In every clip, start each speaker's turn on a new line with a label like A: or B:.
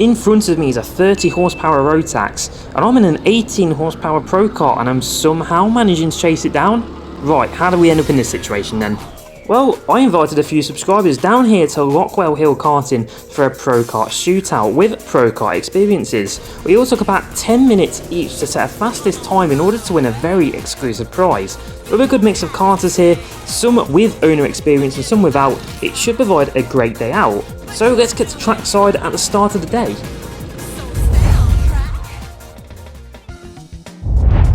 A: In front of me is a 30 horsepower road tax, and I'm in an 18 horsepower Pro Kart, and I'm somehow managing to chase it down. Right, how do we end up in this situation then? Well, I invited a few subscribers down here to Lockwell Hill Karting for a Pro Kart shootout with Pro Kart experiences. We all took about 10 minutes each to set a fastest time in order to win a very exclusive prize. With a good mix of karters here, some with owner experience and some without, it should provide a great day out. So let's get to trackside at the start of the day.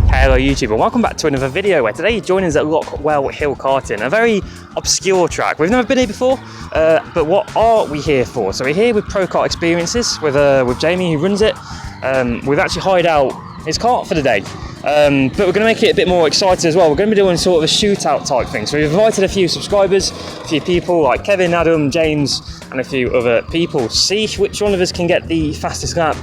A: Hello YouTube and welcome back to another video where today you're joining us at Lockwell Hill Karting, a very obscure track. We've never been here before, but what are we here for? So we're here with Pro Kart Experiences with Jamie who runs it. We've actually hired out his kart for the day, but we're going to make it a bit more exciting as well. We're going to be doing sort of a shootout type thing. So we've invited a few subscribers, a few people like Kevin, Adam, James and a few other people to see which one of us can get the fastest lap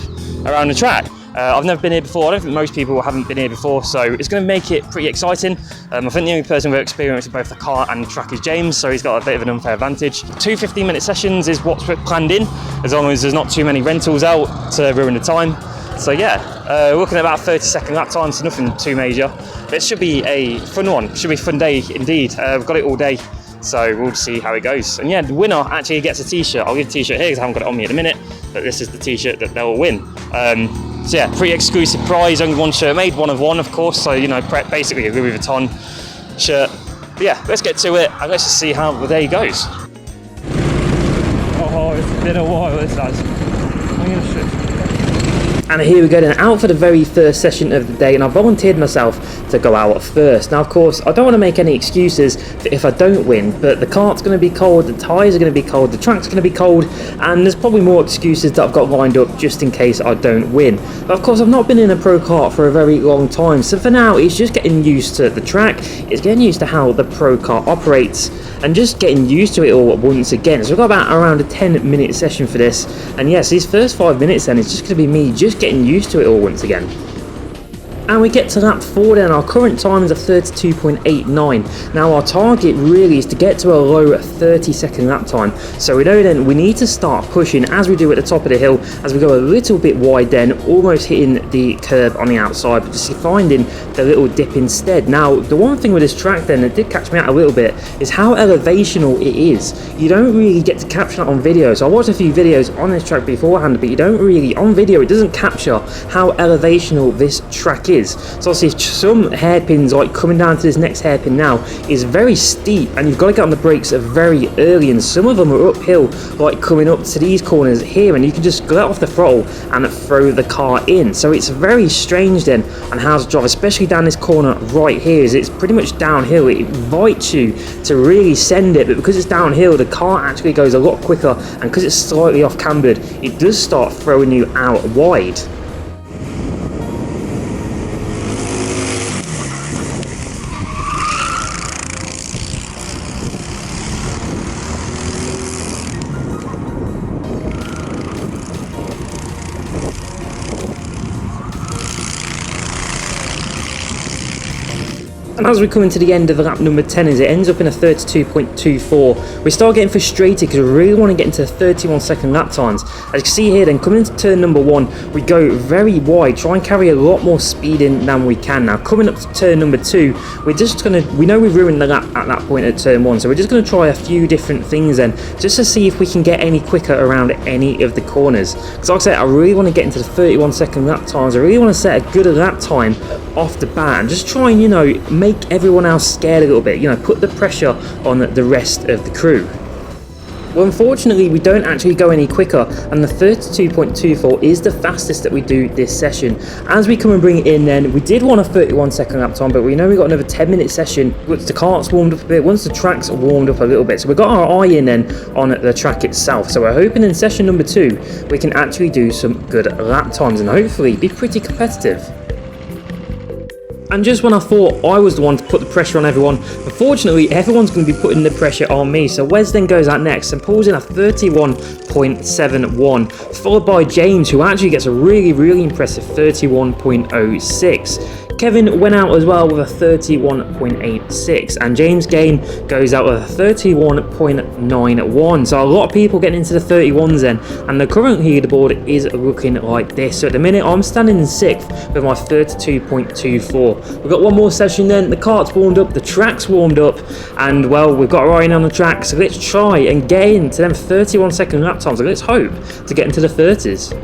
A: around the track. I've never been here before. I don't think most people haven't been here before, so it's going to make it pretty exciting. I think the only person with experience with both the kart and the track is James, so he's got a bit of an unfair advantage. 2 15-minute sessions is what's planned in, as long as there's not too many rentals out to ruin the time. So yeah, we're looking at about 30-second lap time, so nothing too major. But it should be a fun one. It should be a fun day indeed. We've got it all day, so we'll see how it goes. And yeah, the winner actually gets a t-shirt. I'll give the t-shirt here because I haven't got it on me at the minute, but this is the t-shirt that they'll win. So yeah, pretty exclusive prize, only one shirt made, one of one of course, so you know, basically a Louis Vuitton shirt. But yeah, let's get to it and let's just see how the day goes. Oh, it's been a while this has. I'm gonna shoot. And here we go then, out for the very first session of the day, and I volunteered myself to go out first. Now of course, I don't want to make any excuses for if I don't win, but the kart's going to be cold, the tyres are going to be cold, the track's going to be cold, and there's probably more excuses that I've got lined up just in case I don't win. But of course, I've not been in a Pro Kart for a very long time, so for now, it's just getting used to the track, it's getting used to how the Pro Kart operates, and just getting used to it all once again. So we've got about around a 10-minute session for this, and yes, these first 5 minutes then, it's just going to be me just getting used to it all once again. And we get to lap 4 then. Our current time is a 32.89. Now our target really is to get to a low 30-second lap time. So we know then we need to start pushing as we do at the top of the hill, as we go a little bit wide then, almost hitting the curb on the outside, but just finding the little dip instead. Now the one thing with this track then that did catch me out a little bit is how elevational it is. You don't really get to capture that on video. So I watched a few videos on this track beforehand, but you don't really, on video it doesn't capture how elevational this track is. So obviously some hairpins, like coming down to this next hairpin now, is very steep and you've got to get on the brakes very early, and some of them are uphill, like coming up to these corners here, and you can just let off the throttle and throw the car in. So it's very strange then on how to drive, especially down this corner right here, is it's pretty much downhill. It invites you to really send it, but because it's downhill the car actually goes a lot quicker, and because it's slightly off cambered it does start throwing you out wide. And as we come into the end of lap number 10, as it ends up in a 32.24, we start getting frustrated because we really want to get into 31-second lap times. As you can see here then, coming into turn number 1, we go very wide, try and carry a lot more speed in than we can. Now coming up to turn number 2, we know we've ruined the lap at that point at turn 1, so we're just going to try a few different things then, just to see if we can get any quicker around any of the corners. Because like I said, I really want to get into the 31-second lap times. I really want to set a good lap time off the bat and just try and, you know, make everyone else scared a little bit, you know, put the pressure on the rest of the crew. Well, unfortunately we don't actually go any quicker, and the 32.24 is the fastest that we do this session. As we come and bring it in then, we did want a 31-second lap time, but we know we got another 10-minute session once the kart's warmed up a bit, once the track's warmed up a little bit. So we've got our eye in then on the track itself. So we're hoping in session number 2 we can actually do some good lap times and hopefully be pretty competitive. And just when I thought I was the one to put the pressure on everyone, unfortunately everyone's going to be putting the pressure on me. So Wes then goes out next and pulls in a 31.71, followed by James, who actually gets a really impressive 31.06. Kevin went out as well with a 31.86, and James Gain goes out with a 31.91. So a lot of people getting into the 31s then, and the current leaderboard is looking like this. So at the minute I'm standing in 6th with my 32.24. We've got one more session then, the kart's warmed up, the track's warmed up, and well, we've got Ryan on the track, so let's try and get into them 31-second lap times, and let's hope to get into the 30s.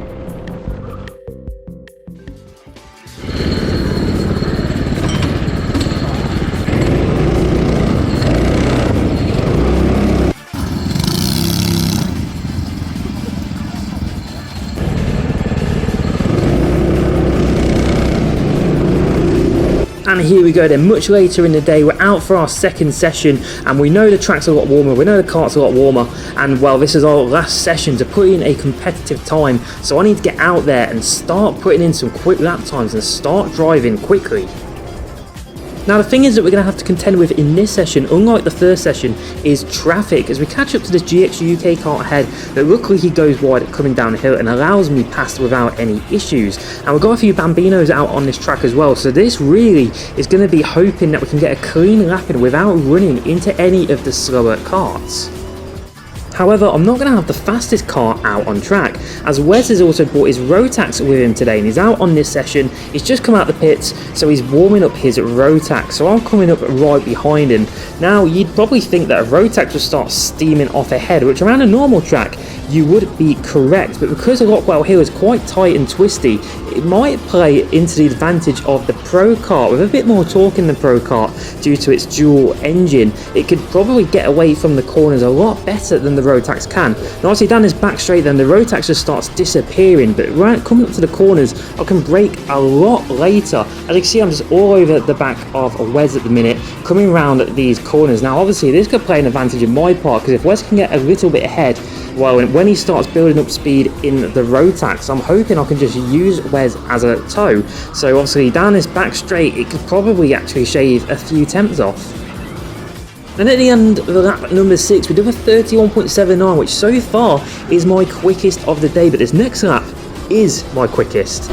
A: And here we go then, much later in the day, we're out for our second session, and we know the track's a lot warmer, we know the kart's a lot warmer, and well, this is our last session to put in a competitive time, so I need to get out there and start putting in some quick lap times and start driving quickly. Now the thing is that we're going to have to contend with in this session, unlike the first session, is traffic as we catch up to this GX UK kart ahead that luckily he goes wide coming down the hill and allows me past without any issues. And we've got a few Bambinos out on this track as well, so this really is going to be hoping that we can get a clean lap in without running into any of the slower karts. However, I'm not going to have the fastest car out on track, as Wes has also brought his Rotax with him today, and he's out on this session. He's just come out the pits, so he's warming up his Rotax, so I'm coming up right behind him. Now, you'd probably think that a Rotax would start steaming off ahead, which around a normal track, you would be correct, but because Lockwell Hill is quite tight and twisty, it might play into the advantage of the Prokart. With a bit more torque in the Prokart due to its dual engine, it could probably get away from the corners a lot better than the Rotax can. Now obviously down this back straight then, the Rotax just starts disappearing, but right coming up to the corners, I can brake a lot later. As you can see, I'm just all over the back of Wes at the minute, coming around these corners. Now obviously this could play an advantage in my part, because if Wes can get a little bit ahead, well, when he starts building up speed in the Rotax, I'm hoping I can just use Wes as a tow. So obviously down this back straight, it could probably actually shave a few tenths off. And at the end of the lap number 6, we do a 31.79, which so far is my quickest of the day, but this next lap is my quickest.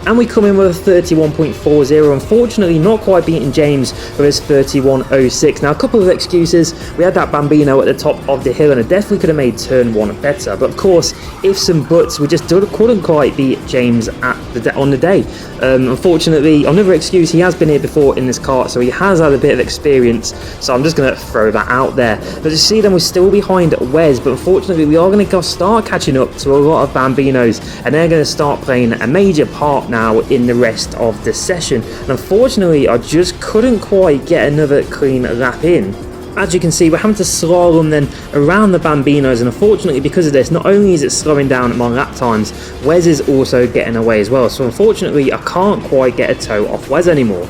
A: And we come in with a 31.40, unfortunately not quite beating James with his 31.06. Now a couple of excuses, we had that Bambino at the top of the hill and it definitely could have made turn 1 better, but of course ifs and buts, we just couldn't quite beat James on the day. Unfortunately, another excuse, he has been here before in this kart, so he has had a bit of experience, so I'm just going to throw that out there. But you see then, we're still behind Wes, but unfortunately we are going to start catching up to a lot of Bambinos, and they're going to start playing a major part now in the rest of the session. And unfortunately I just couldn't quite get another clean lap in. As you can see, we're having to slalom then around the Bambinos, and unfortunately because of this, not only is it slowing down my lap times, Wes is also getting away as well, so unfortunately I can't quite get a toe off Wes anymore.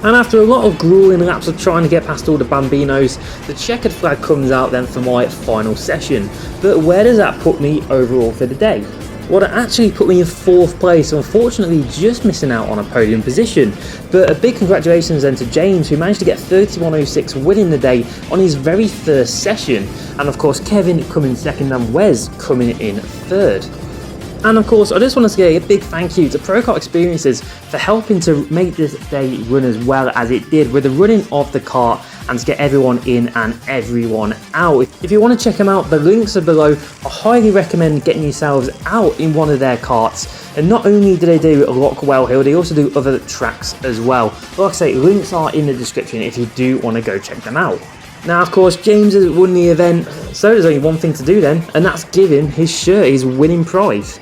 A: And after a lot of grueling laps of trying to get past all the Bambinos, the checkered flag comes out then for my final session. But where does that put me overall for the day? Well, it actually put me in 4th place, so unfortunately just missing out on a podium position. But a big congratulations then to James, who managed to get 31.06, winning the day on his very first session. And of course Kevin coming second and Wes coming in 3rd. And of course, I just want to say a big thank you to Prokart Experiences for helping to make this day run as well as it did with the running of the kart and to get everyone in and everyone out. If you want to check them out, the links are below. I highly recommend getting yourselves out in one of their karts. And not only do they do Lockwell Hill, they also do other tracks as well. Like I say, links are in the description if you do want to go check them out. Now, of course, James has won the event, so there's only one thing to do then, and that's give him his shirt, his winning prize.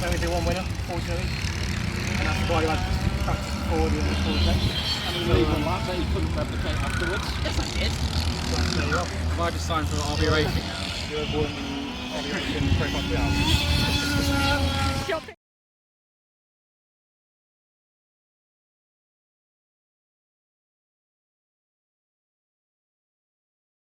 B: Only do one winner, fortunately, and that's why I practiced before the day. And you leave on that, you couldn't replicate afterwards. Yes, I did. I just signed for RB Racing. I'll be racing Prokart Shootout.